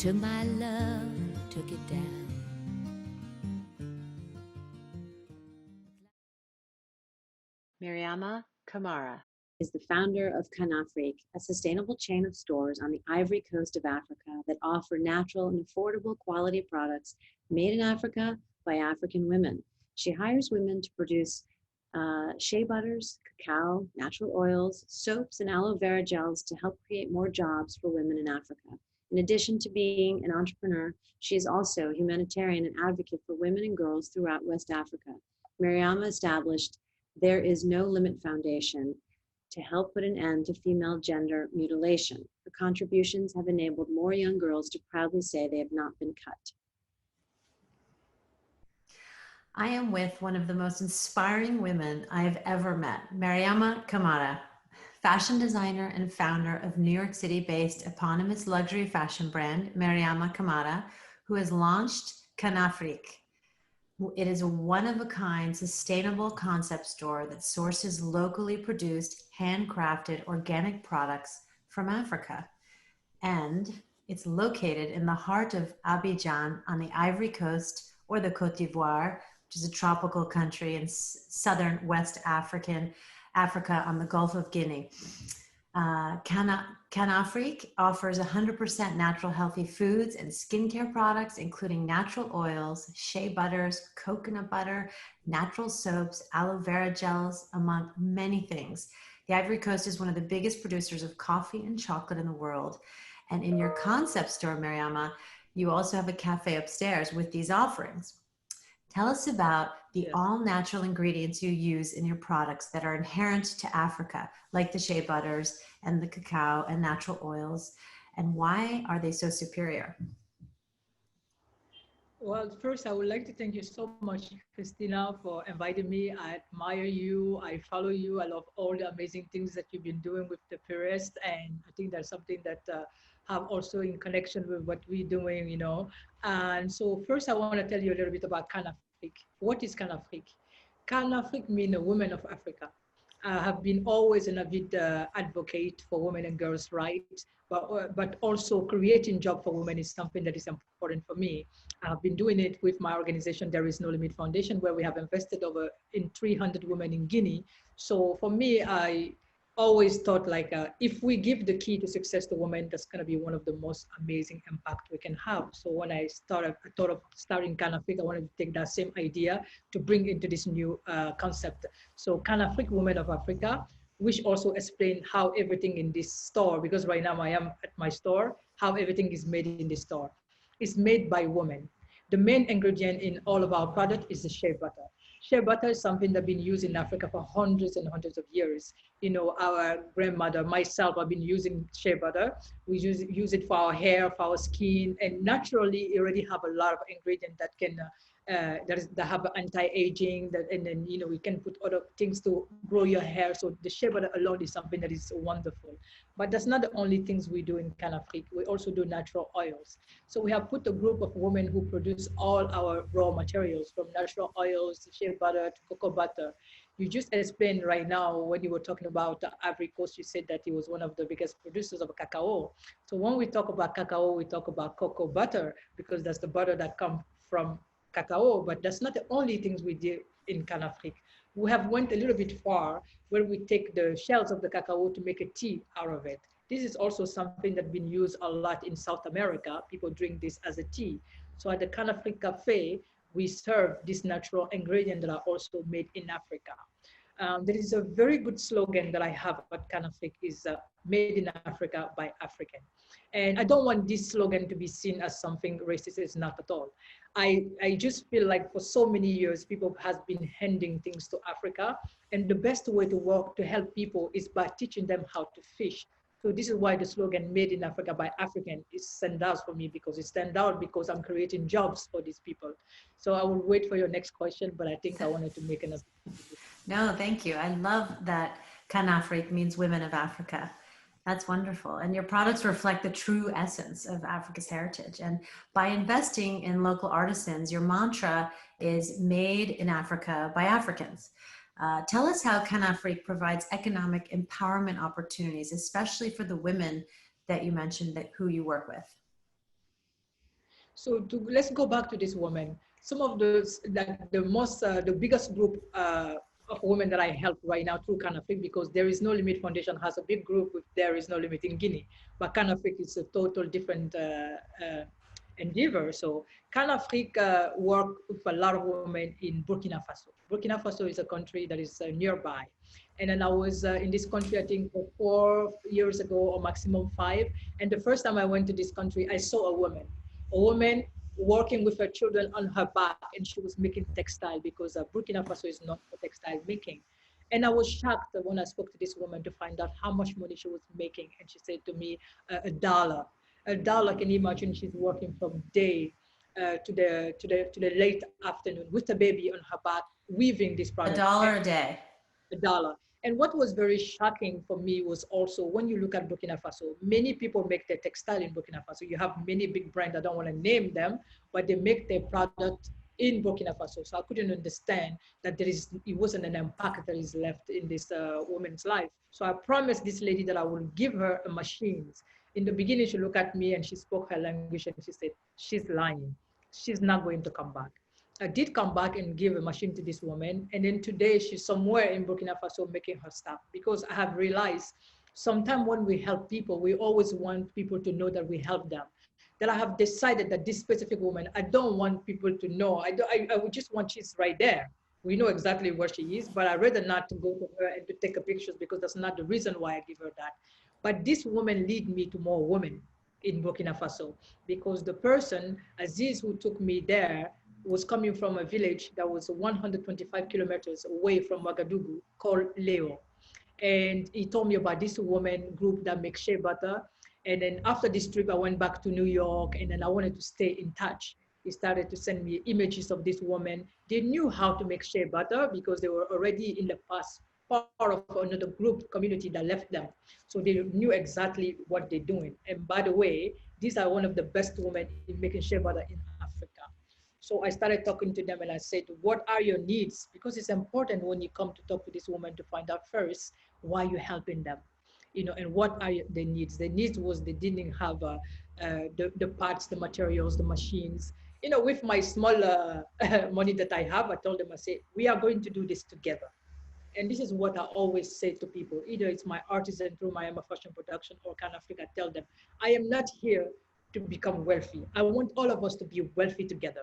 till my love took it down. Mariama Camara is the founder of Canafrique, a sustainable chain of stores on the Ivory Coast of Africa that offer natural and affordable quality products made in Africa by African women. She hires women to produce shea butters, cacao, natural oils, soaps, and aloe vera gels to help create more jobs for women in Africa. In addition to being an entrepreneur, she is also a humanitarian and advocate for women and girls throughout West Africa. Mariama established There Is No Limit Foundation to help put an end to female gender mutilation. Her contributions have enabled more young girls to proudly say they have not been cut. I am with one of the most inspiring women I have ever met, Mariama Camara, fashion designer and founder of New York City-based eponymous luxury fashion brand, Mariama Camara, who has launched Canafrique. It is a one-of-a-kind, sustainable concept store that sources locally produced, handcrafted, organic products from Africa. And it's located in the heart of Abidjan on the Ivory Coast, or the Côte d'Ivoire, which is a tropical country in southern West Africa on the Gulf of Guinea. Canafrique offers 100% natural healthy foods and skincare products, including natural oils, shea butters, coconut butter, natural soaps, aloe vera gels, among many things. The Ivory Coast is one of the biggest producers of coffee and chocolate in the world. And in your concept store, Mariama, you also have a cafe upstairs with these offerings. Tell us about the all-natural ingredients you use in your products that are inherent to Africa, like the shea butters and the cacao and natural oils, and why are they so superior? Well, first, I would like to thank you so much, Christina, for inviting me. I admire you. I follow you. I love all the amazing things that you've been doing with the Purist. And I think that's something that have also in connection with what we're doing, you know. And so first, I want to tell you a little bit about Canafrique. What is Canafrique? Canafrique means a woman of Africa. I have been always an avid advocate for women and girls' rights, but also creating job for women is something that is important for me. I've been doing it with my organization, There Is No Limit Foundation, where we have invested over in 300 women in Guinea. So for me, I always thought like, if we give the key to success to women, that's gonna be one of the most amazing impact we can have. So when I thought of starting Canafrique, I wanted to take that same idea to bring into this new concept. So Canafrique, Women of Africa, which also explain how everything in this store, because right now I am at my store, how everything is made in this store. It's made by women. The main ingredient in all of our product is the shea butter. Shea butter is something that's been used in Africa for hundreds and hundreds of years. You know, our grandmother, myself, I've been using shea butter. We use it for our hair, for our skin, and naturally, you already have a lot of ingredients that can that have anti-aging, and then you know we can put other things to grow your hair. So the shea butter alone is something that is wonderful. But that's not the only things we do in Canafrique. We also do natural oils. So we have put a group of women who produce all our raw materials, from natural oils to shea butter to cocoa butter. You just explained right now when you were talking about the Ivory Coast, you said that it was one of the biggest producers of cacao. So when we talk about cacao, we talk about cocoa butter, because that's the butter that comes from cacao, but that's not the only things we do in Canafrique. We have went a little bit far where we take the shells of the cacao to make a tea out of it. This is also something that's been used a lot in South America. People drink this as a tea. So at the Canafrique Cafe, we serve this natural ingredient that are also made in Africa. There is a very good slogan that I have at Canafrique is made in Africa by African. And I don't want this slogan to be seen as something racist. It's not at all. I just feel like for so many years, people has been handing things to Africa. And the best way to work to help people is by teaching them how to fish. So this is why the slogan made in Africa by African is stand out for me, because it stand out because I'm creating jobs for these people. So I will wait for your next question, but I think I wanted to make another. No, thank you. I love that Canafrique means women of Africa. That's wonderful. And your products reflect the true essence of Africa's heritage. And by investing in local artisans, your mantra is made in Africa by Africans. Tell us how Canafrique provides economic empowerment opportunities, especially for the women that you mentioned who you work with. So let's go back to this woman. Some of those, like the biggest group of women that I help right now through Canafric, because There Is No Limit Foundation has a big group with There Is No Limit in Guinea, but Canafric is a total different endeavor. So Canafric work with a lot of women in Burkina Faso. Burkina Faso is a country that is nearby. And then I was in this country, I think, for 4 years ago or maximum 5. And the first time I went to this country, I saw a woman working with her children on her back, and she was making textile because Burkina Faso is not for textile making. And I was shocked when I spoke to this woman to find out how much money she was making. And she said to me, a dollar. A dollar, can you imagine? She's working from day to the late afternoon with a baby on her back, weaving this A product. dollar a day. A dollar. And what was very shocking for me was also when you look at Burkina Faso, many people make their textile in Burkina Faso. You have many big brands, I don't want to name them, but they make their product in Burkina Faso. So I couldn't understand that it wasn't an impact that is left in this woman's life. So I promised this lady that I will give her a machine. In the beginning, she looked at me and she spoke her language and she said, she's lying. She's not going to come back. I did come back and give a machine to this woman. And then today she's somewhere in Burkina Faso making her stuff, because I have realized sometimes when we help people, we always want people to know that we help them. That I have decided that this specific woman, I don't want people to know. I would just want she's right there. We know exactly where she is, but I'd rather not to go to her and to take a pictures, because that's not the reason why I give her that. But this woman lead me to more women in Burkina Faso, because the person, Aziz, who took me there, was coming from a village that was 125 kilometers away from Ouagadougou called Leo. And he told me about this woman group that makes shea butter. And then after this trip, I went back to New York, and then I wanted to stay in touch. He started to send me images of this woman. They knew how to make shea butter because they were already in the past part of another group community that left them. So they knew exactly what they're doing. And by the way, these are one of the best women in making shea butter in Africa. So I started talking to them and I said, what are your needs? Because it's important when you come to talk to this woman to find out first why you're helping them, and what are the needs? The needs was they didn't have the parts, the materials, the machines. With my small money that I have, I told them, I said, we are going to do this together. And this is what I always say to people, either it's my artisan through Mariama Fashion Production or Canafric. I tell them, I am not here to become wealthy. I want all of us to be wealthy together.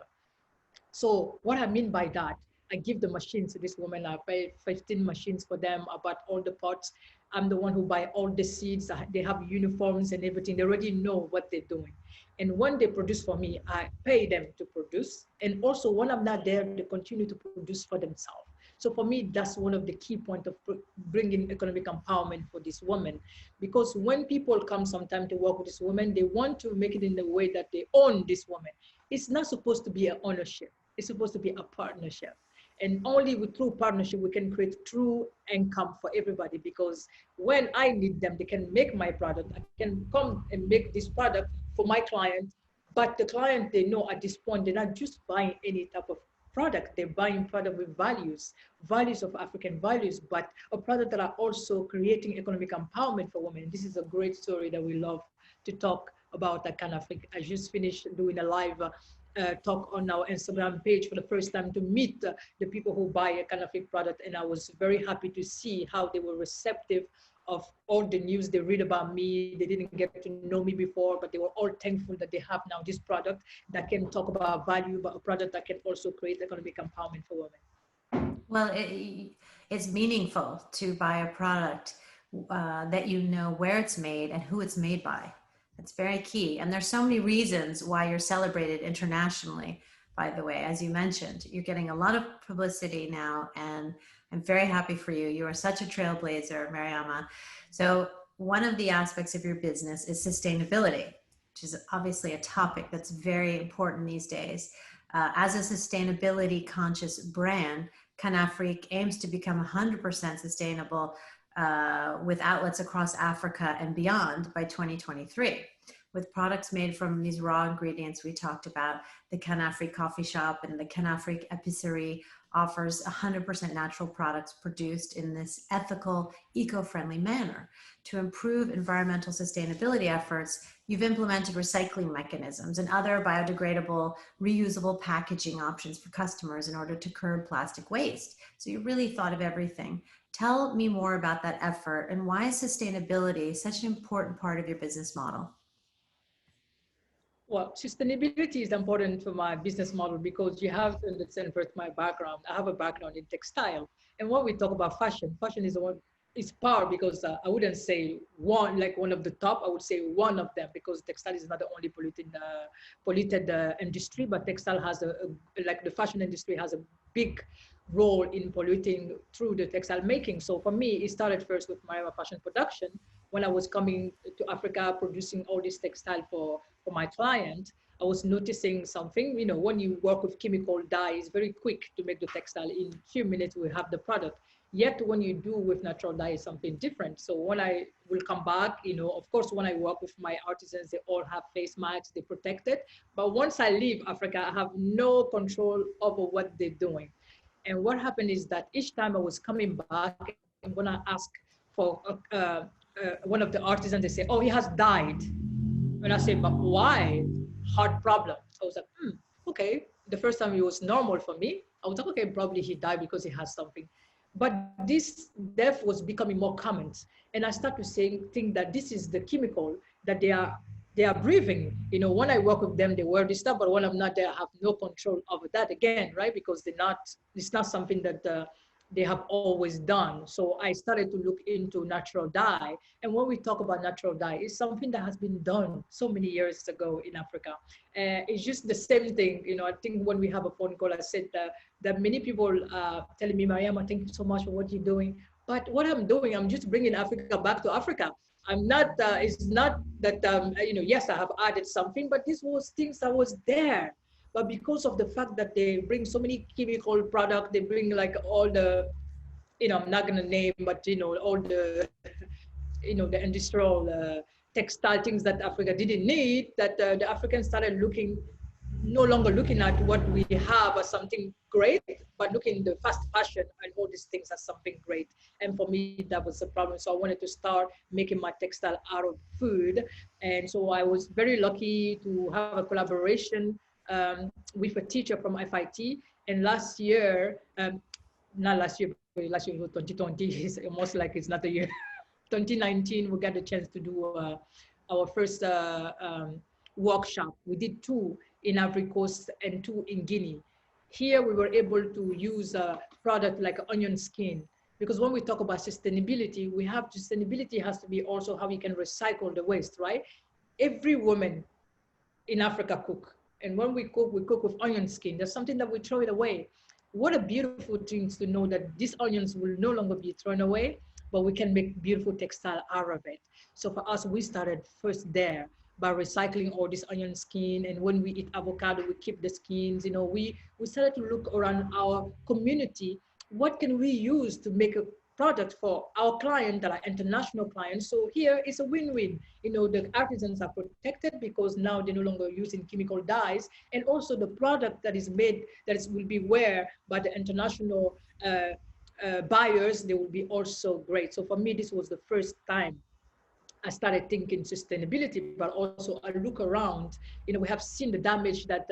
So what I mean by that, I give the machines to this woman. I pay 15 machines for them. I bought all the pots. I'm the one who buy all the seeds. They have uniforms and everything. They already know what they're doing. And when they produce for me, I pay them to produce. And also when I'm not there, they continue to produce for themselves. So for me, that's one of the key points of bringing economic empowerment for this woman. Because when people come sometime to work with this woman, they want to make it in the way that they own this woman. It's not supposed to be an ownership. It's supposed to be a partnership. And only through partnership, we can create true income for everybody, because when I need them, they can make my product. I can come and make this product for my client, but the client, they know at this point, they're not just buying any type of product. They're buying product with values of African values, but a product that are also creating economic empowerment for women. This is a great story that we love to talk about that kind of thing. I just finished doing a live talk on our Instagram page for the first time to meet the people who buy a kind of product. And I was very happy to see how they were receptive of all the news they read about me. They didn't get to know me before, but they were all thankful that they have now this product that can talk about value, but a product that can also create economic empowerment for women. Well, it's meaningful to buy a product that you know where it's made and who it's made by. It's very key. And there's so many reasons why you're celebrated internationally, by the way. As you mentioned, you're getting a lot of publicity now, and I'm very happy for you. You are such a trailblazer, Mariama. So one of the aspects of your business is sustainability, which is obviously a topic that's very important these days. As a sustainability conscious brand, Canafric aims to become 100% sustainable with outlets across Africa and beyond by 2023. with products made from these raw ingredients we talked about. The Canafri coffee shop and the Canafri epicerie offers 100% natural products produced in this ethical, eco-friendly manner. To improve environmental sustainability efforts, you've implemented recycling mechanisms and other biodegradable, reusable packaging options for customers in order to curb plastic waste. So you really thought of everything. Tell me more about that effort and why is sustainability such an important part of your business model? Well, sustainability is important for my business model because you have to understand first my background. I have a background in textile. And when we talk about fashion, fashion is one is power because I wouldn't say one like one of the top. I would say one of them because textile is not the only polluted industry, but textile has like the fashion industry has a big role in polluting through the textile making. So for me, it started first with my fashion production when I was coming to Africa, producing all this textile for my client. I was noticing something, you know, when you work with chemical dye, it's very quick to make the textile. In a few minutes, we have the product. Yet when you do with natural dye, it's something different. So when I will come back, you know, of course, when I work with my artisans, they all have face masks, they protect it. But once I leave Africa, I have no control over what they're doing. And what happened is that each time I was coming back, and when I ask for one of the artisans, they say, oh, he has died. When I say, but why? Heart problem. I was like, okay. The first time it was normal for me. I was like, okay, probably he died because he has something. But this death was becoming more common. And I started to think that this is the chemical that they are breathing. You know, when I work with them, they wear this stuff, but when I'm not there, I have no control over that again, right? Because it's not something that they have always done. So I started to look into natural dye. And when we talk about natural dye, it's something that has been done so many years ago in Africa. It's just the same thing. You know, I think when we have a phone call, I said that many people telling me, Mariama, thank you so much for what you're doing. But what I'm doing, I'm just bringing Africa back to Africa. I'm not, it's not that, you know, yes, I have added something, but this was things that was there. But because of the fact that they bring so many chemical products, they bring like all the, you know, I'm not going to name, but, you know, all the, you know, the industrial textile things that Africa didn't need, that the Africans started no longer looking at what we have as something great, but looking at the fast fashion and all these things as something great. And for me, that was a problem. So I wanted to start making my textile out of food. And so I was very lucky to have a collaboration with a teacher from FIT. And last year, not last year, but last year was 2020, it's almost like it's not a year. 2019, we got a chance to do our first workshop. We did 2 in Ivory Coast and 2 in Guinea. Here we were able to use a product like onion skin, because when we talk about sustainability, sustainability has to be also how we can recycle the waste, right? Every woman in Africa cook. And when we cook with onion skin. There's something that we throw it away. What a beautiful thing to know that these onions will no longer be thrown away, but we can make beautiful textile out of it. So for us, we started first there by recycling all this onion skin. And when we eat avocado, we keep the skins. You know, we started to look around our community. What can we use to make a product for our client that are international clients? So here it's a win-win. You know, the artisans are protected because now they're no longer using chemical dyes, and also the product that is made will be wear by the international buyers, they will be also great. So for me, this was the first time I started thinking sustainability, but also I look around. You know, we have seen the damage that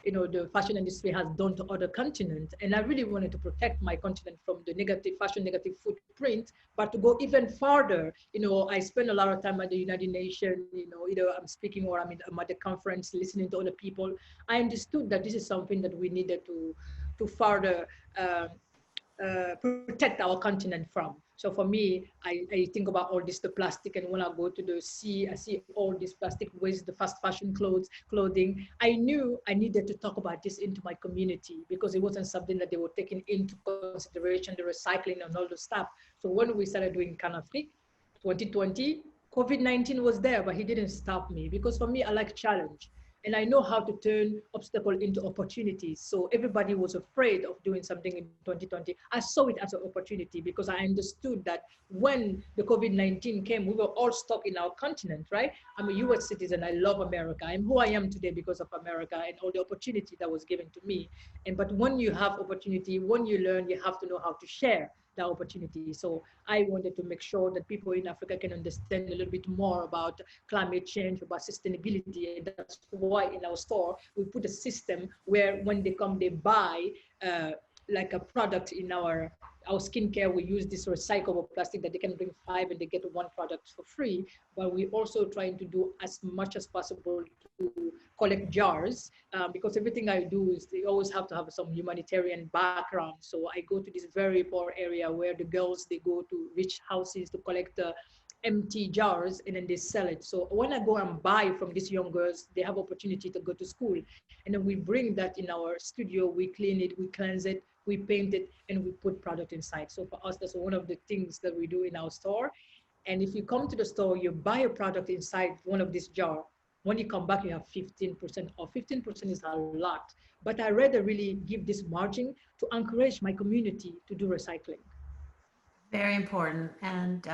you know, the fashion industry has done to other continents. And I really wanted to protect my continent from the negative footprint, but to go even farther. You know, I spend a lot of time at the United Nations, you know, either I'm speaking or I'm at the conference, listening to other people. I understood that this is something that we needed to further protect our continent from. So for me, I think about all this, the plastic, and when I go to the sea, I see all this plastic waste, the fast fashion clothing. I knew I needed to talk about this into my community because it wasn't something that they were taking into consideration, the recycling and all the stuff. So when we started doing Canafrique, 2020, COVID-19 was there, but he didn't stop me because for me, I like challenge. And I know how to turn obstacle into opportunities. So everybody was afraid of doing something in 2020. I saw it as an opportunity because I understood that when the COVID-19 came, we were all stuck in our continent, right? I'm a US citizen. I love America. I'm who I am today because of America and all the opportunity that was given to me. But when you have opportunity, when you learn, you have to know how to share that opportunity. So I wanted to make sure that people in Africa can understand a little bit more about climate change, about sustainability. And that's why in our store, we put a system where when they come, they buy like a product in our skincare, we use this recyclable plastic that they can bring 5 and they get 1 product for free. But we also trying to do as much as possible to collect jars because everything I do is they always have to have some humanitarian background. So I go to this very poor area where the girls, they go to rich houses to collect the empty jars and then they sell it. So when I go and buy from these young girls, they have opportunity to go to school. And then we bring that in our studio, we clean it, we cleanse it, we paint it, and we put product inside. So for us, that's one of the things that we do in our store. And if you come to the store, you buy a product inside one of these jars. When you come back, you have 15% off. 15% is a lot. But I rather really give this margin to encourage my community to do recycling. Very important. And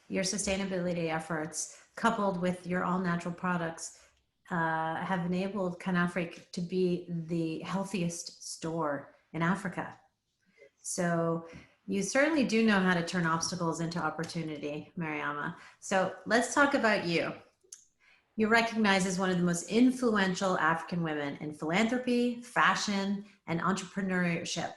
your sustainability efforts, coupled with your all natural products, have enabled Canafric to be the healthiest store in Africa. So you certainly do know how to turn obstacles into opportunity, Mariama. So let's talk about you. You're recognized as one of the most influential African women in philanthropy, fashion, and entrepreneurship.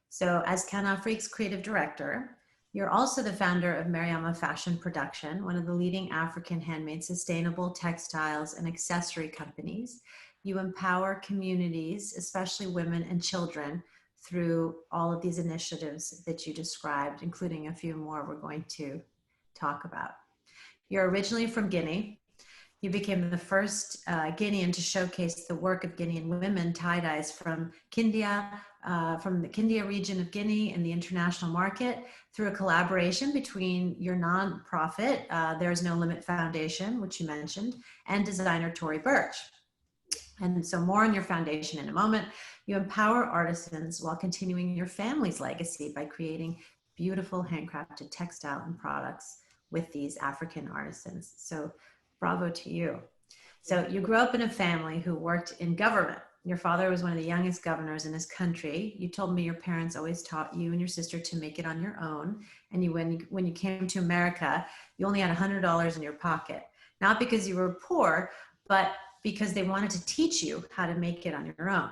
So as Canafric's creative director, you're also the founder of Mariama Fashion Production, one of the leading African handmade sustainable textiles and accessory companies. You empower communities, especially women and children, through all of these initiatives that you described, including a few more we're going to talk about. You're originally from Guinea. You became the first Guinean to showcase the work of Guinean women tie-dyes from Kindia, from the Kindia region of Guinea in the international market through a collaboration between your nonprofit, There's No Limit Foundation, which you mentioned, and designer Tory Burch. And so more on your foundation in a moment. You empower artisans while continuing your family's legacy by creating beautiful handcrafted textile and products with these African artisans. So bravo to you. So you grew up in a family who worked in government. Your father was one of the youngest governors in his country. You told me your parents always taught you and your sister to make it on your own. And when you came to America, you only had $100 in your pocket. Not because you were poor, but because they wanted to teach you how to make it on your own.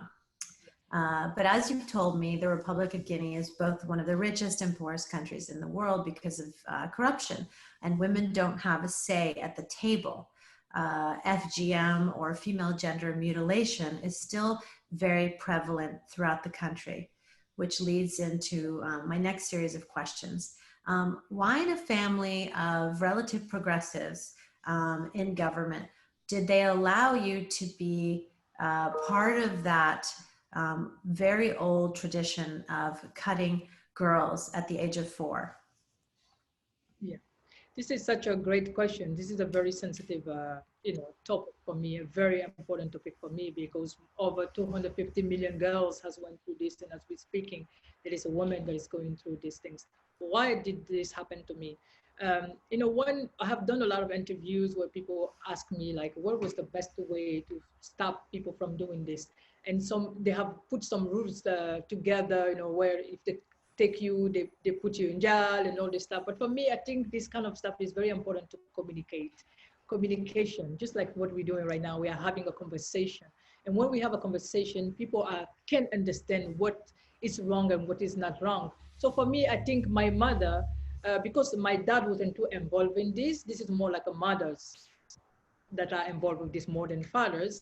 But as you've told me, the Republic of Guinea is both one of the richest and poorest countries in the world because of corruption, and women don't have a say at the table. FGM, or female gender mutilation, is still very prevalent throughout the country, which leads into my next series of questions. Why in a family of relative progressives in government, did they allow you to be part of that very old tradition of cutting girls at the age of 4? Yeah, this is such a great question. This is a very sensitive, topic for me, a very important topic for me, because over 250 million girls has went through this, and as we're speaking, there is a woman that is going through these things. Why did this happen to me? When I have done a lot of interviews where people ask me, like, what was the best way to stop people from doing this? And they have put some rules together, where if they take you, they put you in jail and all this stuff. But for me, I think this kind of stuff is very important to communicate. Communication, just like what we're doing right now, we are having a conversation. And when we have a conversation, people can understand what is wrong and what is not wrong. So for me, I think my mother, because my dad wasn't too involved in this is more like a mothers that are involved with this more than fathers.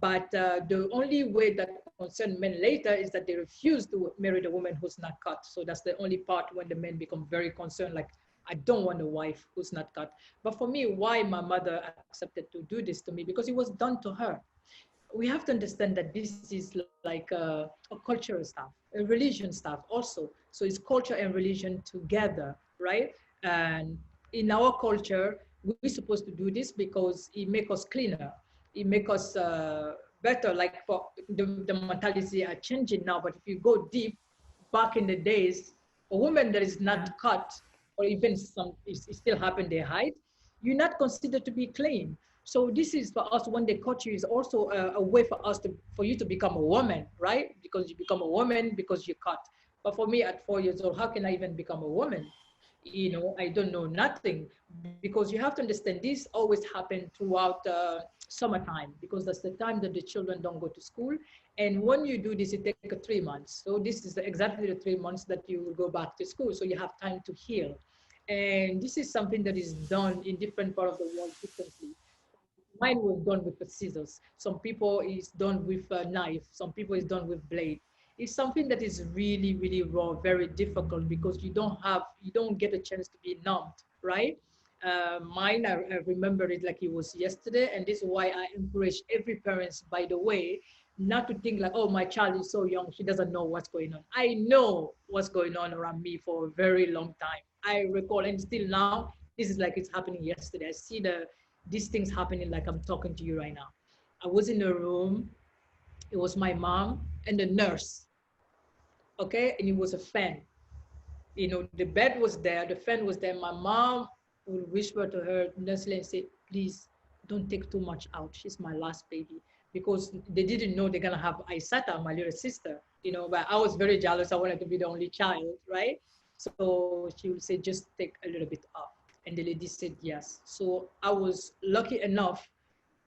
But the only way that concerned men later is that they refuse to marry the woman who's not cut. So that's the only part when the men become very concerned, like, I don't want a wife who's not cut. But for me, why my mother accepted to do this to me? Because it was done to her. We have to understand that this is like a cultural stuff, a religion stuff also. So it's culture and religion together, right? And in our culture, we're supposed to do this because it makes us cleaner. it make us better. Like for the mentality are changing now, but if you go deep, back in the days, a woman that is not cut, or even some, it still happen, they hide, you're not considered to be clean. So this is for us, when they cut you, is also a way for us to, for you to become a woman, right? Because you become a woman because you cut. But for me at 4 years old, how can I even become a woman? You know, I don't know nothing, because you have to understand this always happen throughout summertime, because that's the time that the children don't go to school. And when you do this, it takes 3 months. So this is exactly the 3 months that you will go back to school. So you have time to heal. And this is something that is done in different part of the world differently. Mine was done with the scissors. Some people is done with a knife. Some people is done with blade. It's something that is really, really raw, very difficult, because you don't get a chance to be numbed, right? Mine, I remember it like it was yesterday, and this is why I encourage every parents, by the way, not to think like, oh, my child is so young, she doesn't know what's going on. I know what's going on around me for a very long time. I recall, and still now, this is like it's happening yesterday. I see these things happening like I'm talking to you right now. I was in a room, it was my mom and the nurse, okay? And it was a fan. You know, the bed was there, the fan was there. My mom would whisper to her, Nestle, and say, please don't take too much out. She's my last baby. Because they didn't know they're gonna have Aisata, my little sister, you know, but I was very jealous. I wanted to be the only child, right? So she would say, just take a little bit off. And the lady said yes. So I was lucky enough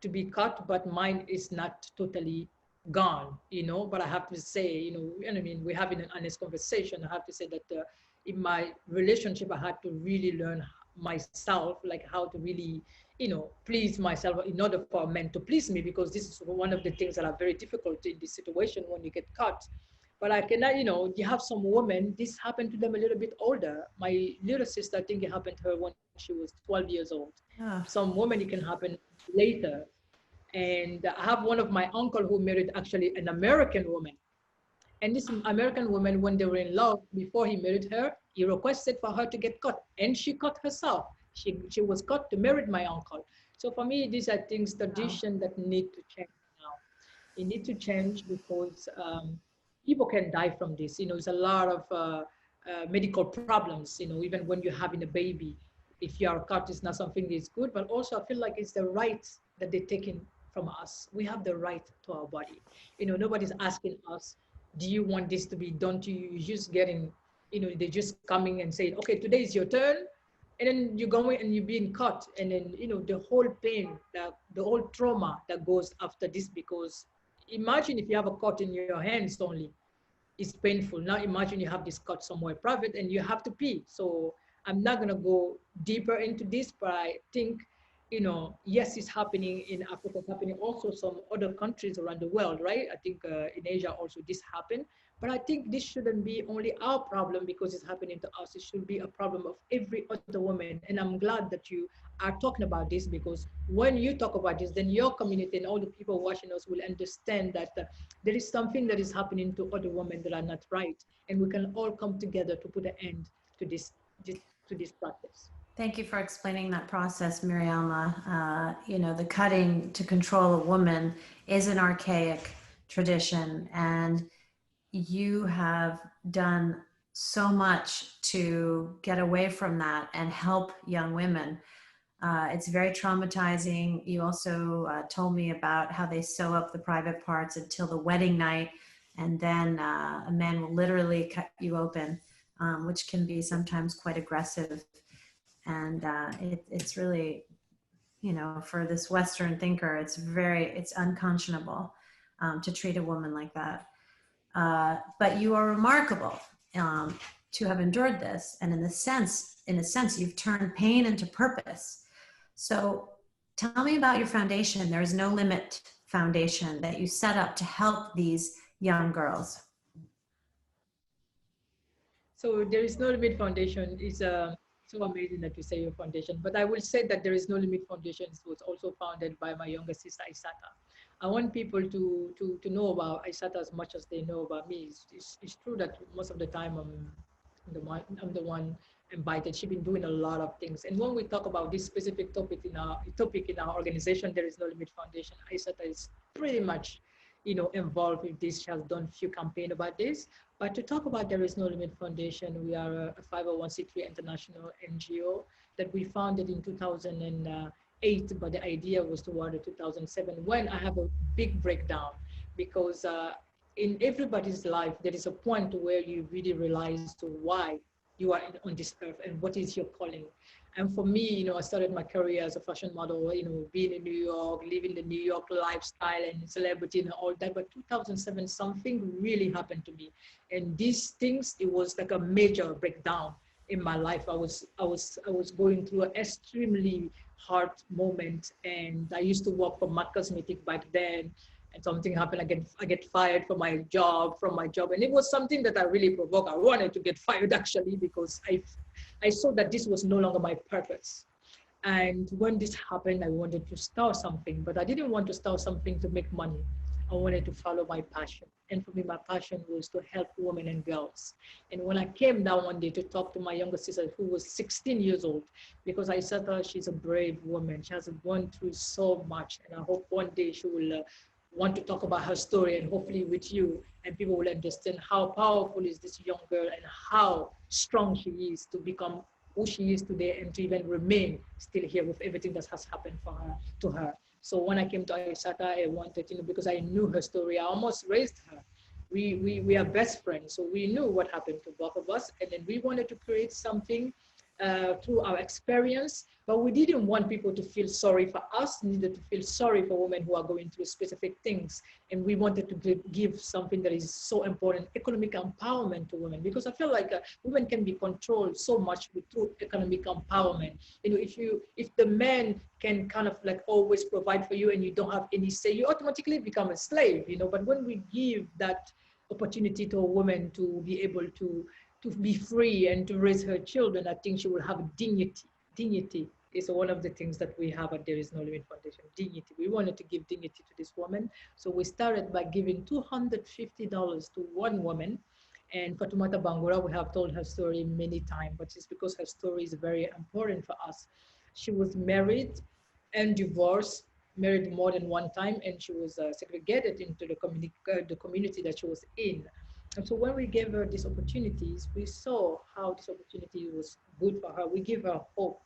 to be cut, but mine is not totally gone, you know. But I have to say, you know, and I mean, we're having an honest conversation. I have to say that in my relationship, I had to really learn myself, like how to really, you know, please myself in order for men to please me, because this is one of the things that are very difficult in this situation when you get cut. But I cannot, you know, you have some women, this happened to them a little bit older. My little sister, I think it happened to her when she was 12 years old. Some women, it can happen later. And I have one of my uncle who married actually an American woman. And this American woman, when they were in love, before he married her, he requested for her to get cut. And she cut herself. She was cut to marry my uncle. So for me, these are things, tradition that need to change now. It need to change because people can die from this. You know, it's a lot of medical problems, you know, even when you're having a baby. If you are cut, it's not something that's good, but also I feel like it's the right that they're taking from us. We have the right to our body. You know, nobody's asking us, do you want this to be done to you? You're just getting, you know, they're just coming and saying, okay, today is your turn. And then you're going and you're being cut. And then, you know, the whole pain, the whole trauma that goes after this, because imagine if you have a cut in your hands only, it's painful. Now imagine you have this cut somewhere private and you have to pee. So I'm not gonna go deeper into this, but I think, you know, yes, it's happening in Africa, it's happening also some other countries around the world, right? I think in Asia also this happened. But I think this shouldn't be only our problem because it's happening to us. It should be a problem of every other woman. And I'm glad that you are talking about this, because when you talk about this, then your community and all the people watching us will understand that there is something that is happening to other women that are not right. And we can all come together to put an end to this practice. Thank you for explaining that process, Mariama. You know, the cutting to control a woman is an archaic tradition, and you have done so much to get away from that and help young women. It's very traumatizing. You also told me about how they sew up the private parts until the wedding night, and then a man will literally cut you open, which can be sometimes quite aggressive. And it's really, you know, for this Western thinker, it's unconscionable to treat a woman like that. But you are remarkable to have endured this, and in a sense, you've turned pain into purpose. So tell me about your foundation. There is No Limit Foundation that you set up to help these young girls. So There Is No Limit Foundation is so amazing that you say your foundation, but I will say that There Is No Limit Foundation was also founded by my younger sister, Isata. I want people to know about Isata as much as they know about me. It's true that most of the time I'm I'm the one invited. She's been doing a lot of things. And when we talk about this specific topic in our organization, There Is No Limit Foundation, Aisata is pretty much, involved with this. She has done a few campaigns about this. But to talk about There Is No Limit Foundation, we are a 501c3 international NGO that we founded in 2008, but the idea was toward 2007 when I have a big breakdown because in everybody's life, there is a point where you really realize to why you are on this earth and what is your calling. And for me, I started my career as a fashion model, being in New York, living the New York lifestyle and celebrity and all that. But 2007, something really happened to me. And these things, it was like a major breakdown in my life. I was going through an extremely hard moment. And I used to work for MAC Cosmetic back then. And something happened, I get fired from my job, and it was something that I really provoked. I wanted to get fired actually because I saw that this was no longer my purpose. And when this happened, I wanted to start something, but I didn't want to start something to make money. I wanted to follow my passion. And for me, my passion was to help women and girls. And when I came down one day to talk to my younger sister, who was 16 years old, because I said to her, she's a brave woman. She has gone through so much. And I hope one day she will want to talk about her story, and hopefully with you, and people will understand how powerful is this young girl and how strong she is to become who she is today and to even remain still here with everything that has happened to her. So when I came to Aisata, I wanted, because I knew her story, I almost raised her. We are best friends, so we knew what happened to both of us, and then we wanted to create something through our experience, but we didn't want people to feel sorry for us, neither to feel sorry for women who are going through specific things. And we wanted to give something that is so important, economic empowerment to women, because I feel like women can be controlled so much through economic empowerment. If the man can kind of like always provide for you and you don't have any say, you automatically become a slave, but when we give that opportunity to a woman to be able to be free and to raise her children, I think she will have dignity. Dignity is one of the things that we have at There Is No Limit Foundation, dignity. We wanted to give dignity to this woman. So we started by giving $250 to one woman. And Fatoumata Bangura, we have told her story many times, but it's because her story is very important for us. She was married and divorced, married more than one time, and she was segregated into the community that she was in. And so when we gave her these opportunities, we saw how this opportunity was good for her. We gave her hope,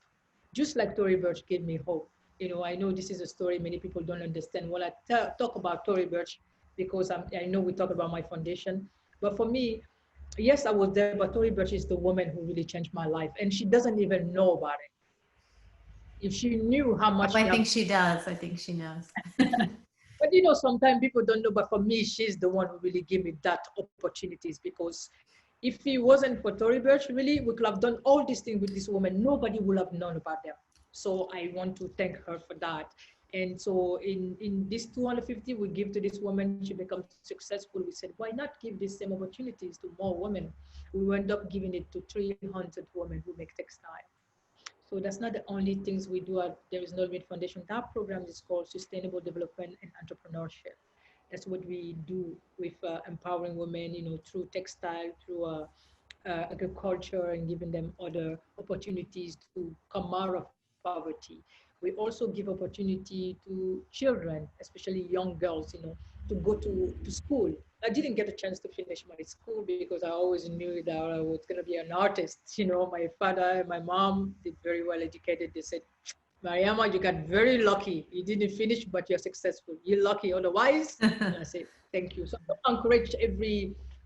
just like Tory Burch gave me hope. I know this is a story many people don't understand. When I talk about Tory Burch, because I know we talk about my foundation, but for me, yes, I was there, but Tory Burch is the woman who really changed my life, and she doesn't even know about it. If she knew how much, I think she does. I think she knows. But sometimes people don't know, but for me, she's the one who really gave me that opportunities, because if it wasn't for Tory Burch, really, we could have done all these things with this woman. Nobody would have known about them. So I want to thank her for that. And so in this 250 we give to this woman, she becomes successful. We said, why not give these same opportunities to more women? We end up giving it to 300 women who make textile. So that's not the only things we do at There Is No Limit Foundation. That program is called Sustainable Development and Entrepreneurship. That's what we do with empowering women, through textile, through agriculture, and giving them other opportunities to come out of poverty. We also give opportunity to children, especially young girls, to go to school. I didn't get a chance to finish my school because I always knew that I was going to be an artist. My father and my mom did very well educated. They said, Mariama, you got very lucky. You didn't finish, but you're successful. You're lucky otherwise. And I say, thank you. So I encourage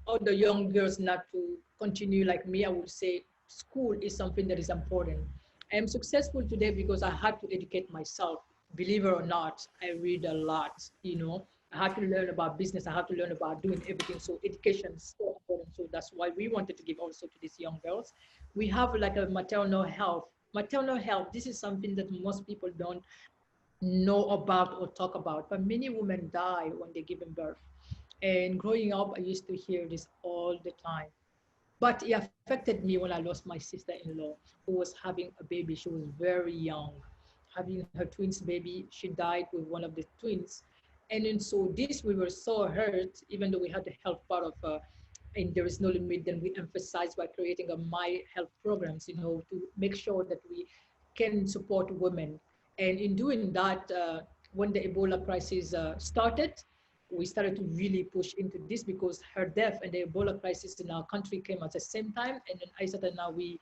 all the young girls not to continue like me. I would say school is something that is important. I am successful today because I had to educate myself. Believe it or not, I read a lot. I had to learn about business. I had to learn about doing everything. So education is so important. So that's why we wanted to give also to these young girls. We have like a maternal health. Maternal health, this is something that most people don't know about or talk about, but many women die when they're giving birth. And growing up, I used to hear this all the time. But it affected me when I lost my sister-in-law, who was having a baby. She was very young, having her twins baby. She died with one of the twins. And then so this, we were so hurt, even though we had the health part of in There Is No Limit, then we emphasize by creating a My Health programs, to make sure that we can support women. And in doing that, when the Ebola crisis started, we started to really push into this because her death and the Ebola crisis in our country came at the same time. And then I said that now we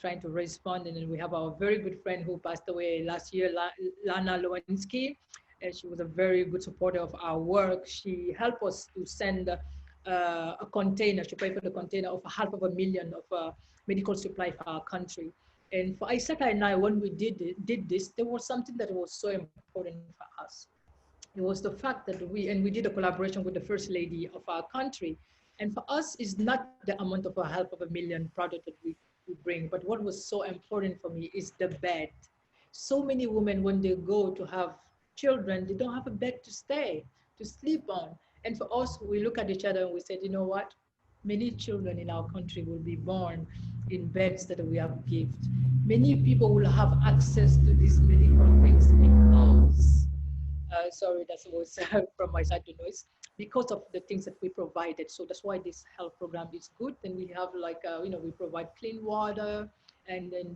trying to respond. And then we have our very good friend who passed away last year, Lana Lewinsky, and she was a very good supporter of our work. She helped us to send a container. She paid for the container of 500,000 of medical supply for our country. And for Isata and I, when we did this, there was something that was so important for us. It was the fact that we did a collaboration with the First Lady of our country. And for us, it's not the amount of a 500,000 product that we bring, but what was so important for me is the bed. So many women, when they go to have children, they don't have a bed to stay, to sleep on. And for us, we look at each other and we said, you know what? Many children in our country will be born in beds that we have given. Many people will have access to these medical things because, sorry, that was from my side, the noise, because of the things that we provided. So that's why this health program is good. And we have like, we provide clean water, and then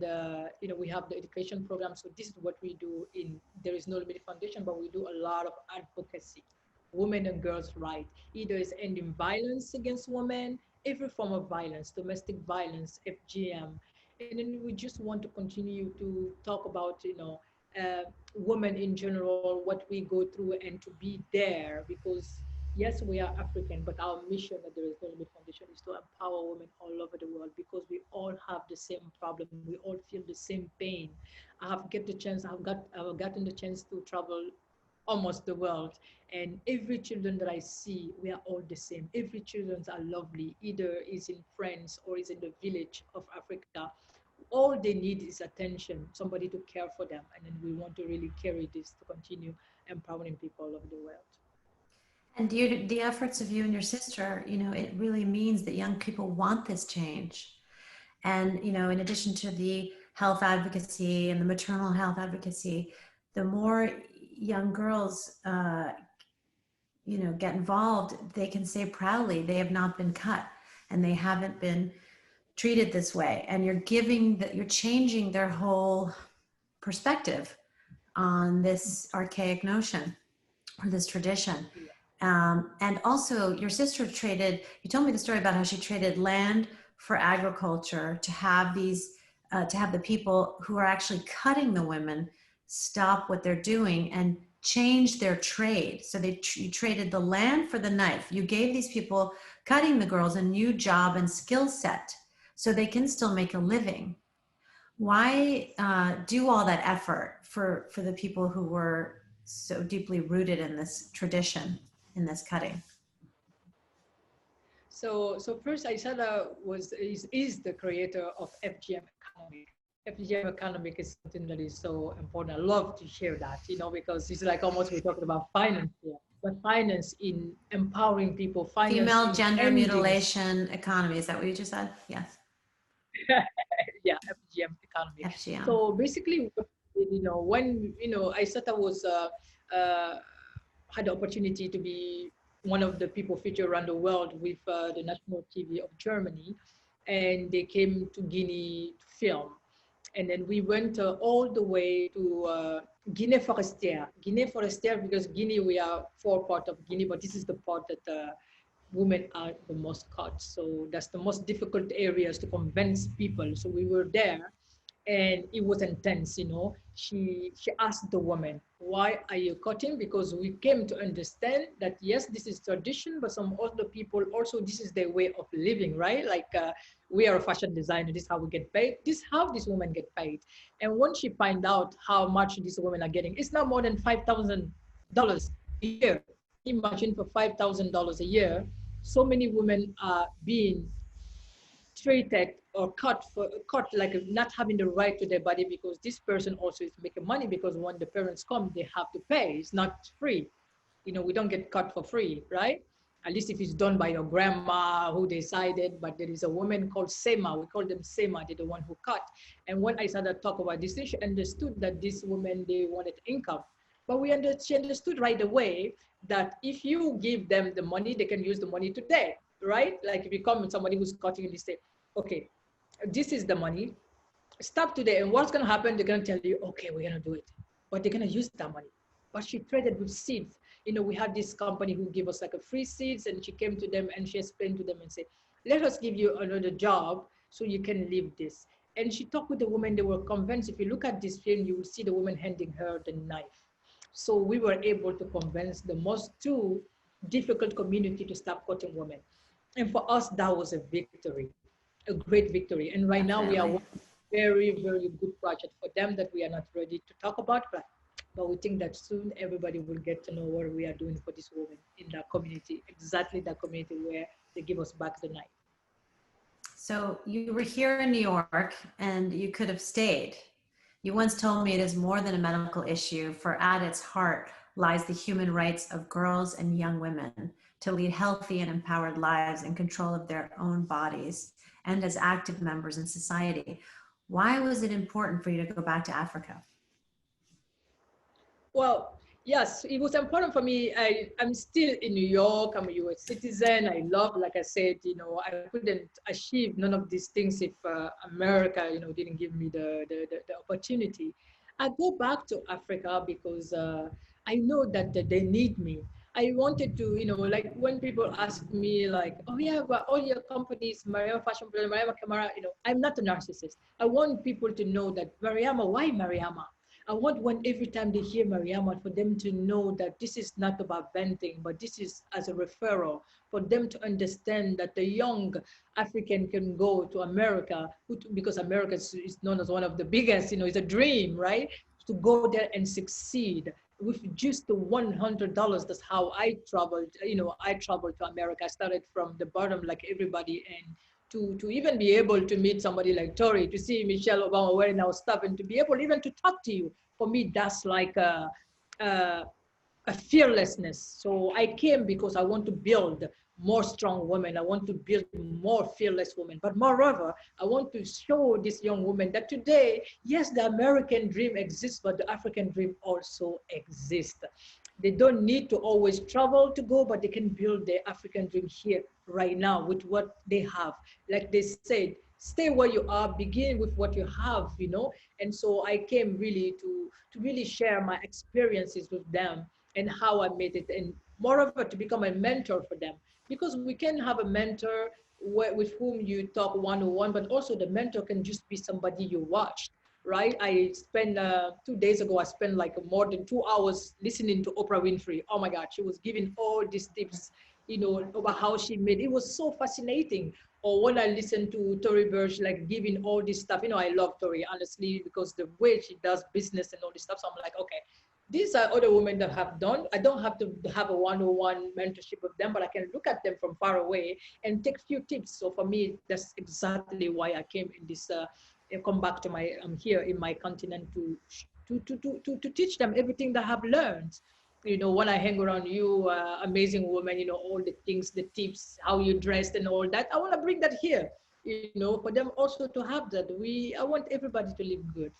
we have the education program. So this is what we do in There Is No Limit Foundation, but we do a lot of advocacy, women and girls' right. Either it's ending violence against women, every form of violence, domestic violence, FGM. And then we just want to continue to talk about, women in general, what we go through, and to be there because yes, we are African, but our mission at the There Is No Limit Foundation is to empower women all over the world because we all have the same problem. We all feel the same pain. I've gotten the chance to travel almost the world, and every children that I see, we are all the same. Every children are lovely, either is in France or is in the village of Africa. All they need is attention, somebody to care for them, and then we want to really carry this to continue empowering people all over the world. And the efforts of you and your sister, it really means that young people want this change. And, in addition to the health advocacy and the maternal health advocacy, the more young girls, get involved, they can say proudly they have not been cut and they haven't been treated this way. And you're changing their whole perspective on this archaic notion or this tradition. And also your sister you told me the story about how she traded land for agriculture to have the people who are actually cutting the women stop what they're doing and change their trade. So you traded the land for the knife. You gave these people cutting the girls a new job and skill set so they can still make a living. Why do all that effort for the people who were so deeply rooted in this tradition, in this cutting? So first, Isada is the creator of FGM Economic. FGM Economic is something that is so important. I love to share that, because it's like almost we're talking about finance here, but finance in empowering people. Finance Female gender mutilation economy. Is that what you just said? Yes. Yeah, FGM Economic. FGM. So basically, when Isata was had the opportunity to be one of the people featured around the world with the national TV of Germany, and they came to Guinea to film. And then we went all the way to Guinea Forestière. Guinea Forestière, because Guinea, we are 4 parts of Guinea, but this is the part that women are the most caught. So that's the most difficult areas to convince people. So we were there, and it was intense, She asked the woman, why are you cutting? Because we came to understand that, yes, this is tradition, but some other people also, this is their way of living, right? Like we are a fashion designer, this is how we get paid. This is how these women get paid. And when she find out how much these women are getting, it's not more than $5,000 a year. Imagine for $5,000 a year, so many women are being treated or cut like not having the right to their body, because this person also is making money, because when the parents come, they have to pay. It's not free. We don't get cut for free, right? At least if it's done by your grandma who decided, but there is a woman called Sema. We call them Sema. They're the one who cut. And when I started to talk about this, she understood that these women, they wanted income. But she understood right away that if you give them the money, they can use the money today. right? Like if you come with somebody who's cutting and they say, okay, this is the money, stop today. And what's going to happen? They're going to tell you, okay, we're going to do it. But they're going to use that money. But she traded with seeds. We had this company who gave us like a free seeds, and she came to them and she explained to them and said, let us give you another job so you can leave this. And she talked with the woman. They were convinced. If you look at this film, you will see the woman handing her the knife. So we were able to convince the most two difficult community to stop cutting women. And for us, that was a victory, a great victory. And right now we are Definitely. very, very good project for them that we are not ready to talk about, but we think that soon everybody will get to know what we are doing for this woman in that community, exactly that community where they give us back the night. So you were here in New York and you could have stayed. You once told me it is more than a medical issue, for at its heart lies the human rights of girls and young women to lead healthy and empowered lives in control of their own bodies and as active members in society. Why was it important for you to go back to Africa? Well, yes, it was important for me. I'm still in New York. I'm a US citizen. I love, like I said, I couldn't achieve none of these things if America, didn't give me the opportunity. I go back to Africa because I know that they need me. I wanted to, like when people ask me like, oh yeah, but all your companies, Mariama Fashion Brand, Mariama Camara, I'm not a narcissist. I want people to know that Mariama, why Mariama? I want when every time they hear Mariama, for them to know that this is not about venting, but this is as a referral, for them to understand that the young African can go to America, because America is known as one of the biggest, it's a dream, right? To go there and succeed with just the $100. That's how I traveled. I traveled to America. I started from the bottom like everybody, and to even be able to meet somebody like Tori, to see Michelle Obama wearing our stuff, and to be able even to talk to you, for me, that's like a, a fearlessness. So I came because I want to build more strong women. I want to build more fearless women. But moreover, I want to show this young woman that today, yes, the American dream exists, but the African dream also exists. They don't need to always travel to go, but they can build their African dream here right now with what they have. Like they said, stay where you are, begin with what you have. And so I came really to really share my experiences with them and how I made it, and moreover to become a mentor for them, because we can have a mentor with whom you talk one-on-one, but also the mentor can just be somebody you watched, right? I spent 2 days ago, I spent like more than 2 hours listening to Oprah Winfrey. Oh my God, she was giving all these tips, about how she made it. Was so fascinating. Or when I listened to Tori Burch, like giving all this stuff, I love Tori, honestly, because the way she does business and all this stuff. So I'm like, okay, these are other women that have done. I don't have to have a one-on-one mentorship with them, but I can look at them from far away and take a few tips. So for me, that's exactly why I came in this, come back to I'm here in my continent to teach them everything that I have learned. When I hang around you, amazing woman, all the things, the tips, how you dressed and all that, I want to bring that here, for them also to have that. I want everybody to live good.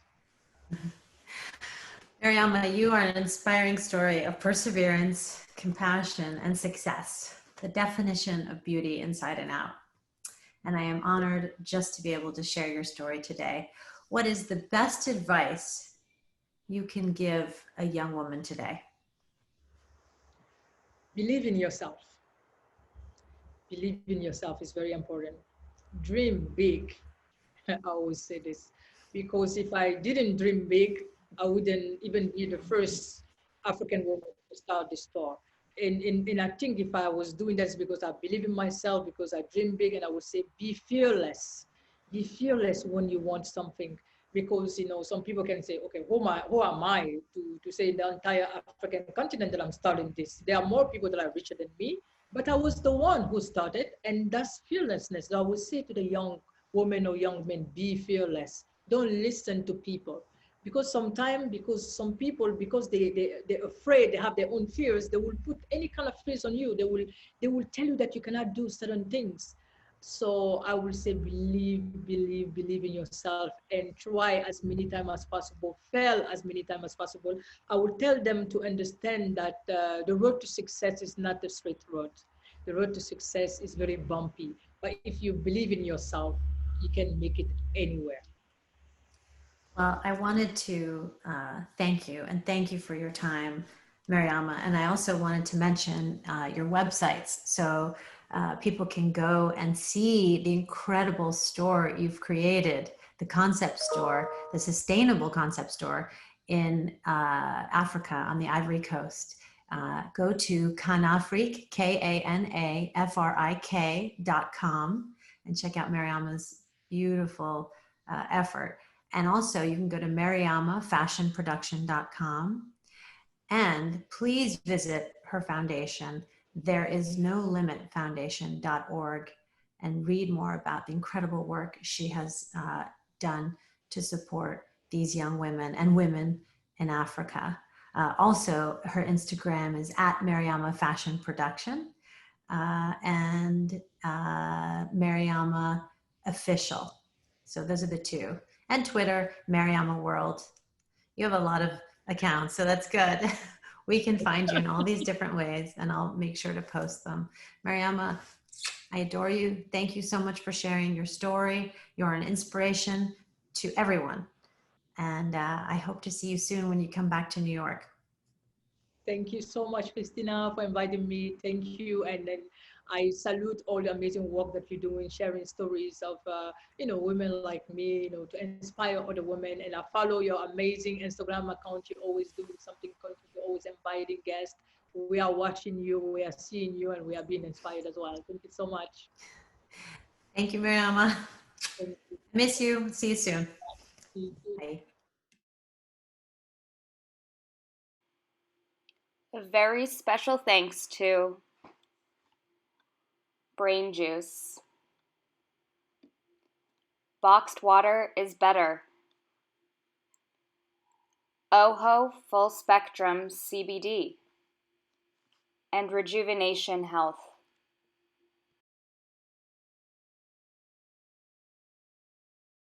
Mariama, you are an inspiring story of perseverance, compassion, and success, the definition of beauty inside and out. And I am honored just to be able to share your story today. What is the best advice you can give a young woman today? Believe in yourself. Believe in yourself is very important. Dream big. I always say this, because if I didn't dream big, I wouldn't even be the first African woman to start the store. And I think if I was doing that, it's because I believe in myself, because I dream big, and I would say, be fearless. Be fearless when you want something. Because some people can say, okay, who am I to say in the entire African continent that I'm starting this? There are more people that are richer than me, but I was the one who started, and that's fearlessness. So I would say to the young women or young men, be fearless. Don't listen to people. Because sometimes, because some people, because they're afraid, they have their own fears, they will put any kind of fears on you. They will tell you that you cannot do certain things. So I will say, believe in yourself, and try as many times as possible, fail as many times as possible. I will tell them to understand that the road to success is not a straight road. the road to success is very bumpy. But if you believe in yourself, you can make it anywhere. Well, I wanted to thank you and thank you for your time, Mariama. And I also wanted to mention your websites so people can go and see the incredible store you've created, the concept store, the sustainable concept store in Africa on the Ivory Coast. Go to Canafrique, KANAFRIK.com, and check out Mariama's beautiful effort. And also you can go to mariamafashionproduction.com and please visit her foundation, thereisnolimitfoundation.org, and read more about the incredible work she has done to support these young women and women in Africa. Also, her Instagram is at Mariama Fashion Production and Mariama Official. So those are the two. And Twitter, Mariama World. You have a lot of accounts, so that's good. We can find you in all these different ways, and I'll make sure to post them. Mariama, I adore you. Thank you so much for sharing your story. You're an inspiration to everyone. And I hope to see you soon when you come back to New York. Thank you so much, Christina, for inviting me. Thank you. And then I salute all the amazing work that you're doing, sharing stories of, women like me, to inspire other women. And I follow your amazing Instagram account. You're always doing something, you're always inviting guests. We are watching you, we are seeing you, and we are being inspired as well. Thank you so much. Thank you, Mariama. Thank you. Miss you. See you soon. See you. Bye. A very special thanks to Brain Juice. Boxed water is better. OHO Full Spectrum CBD and Rejuvenation Health.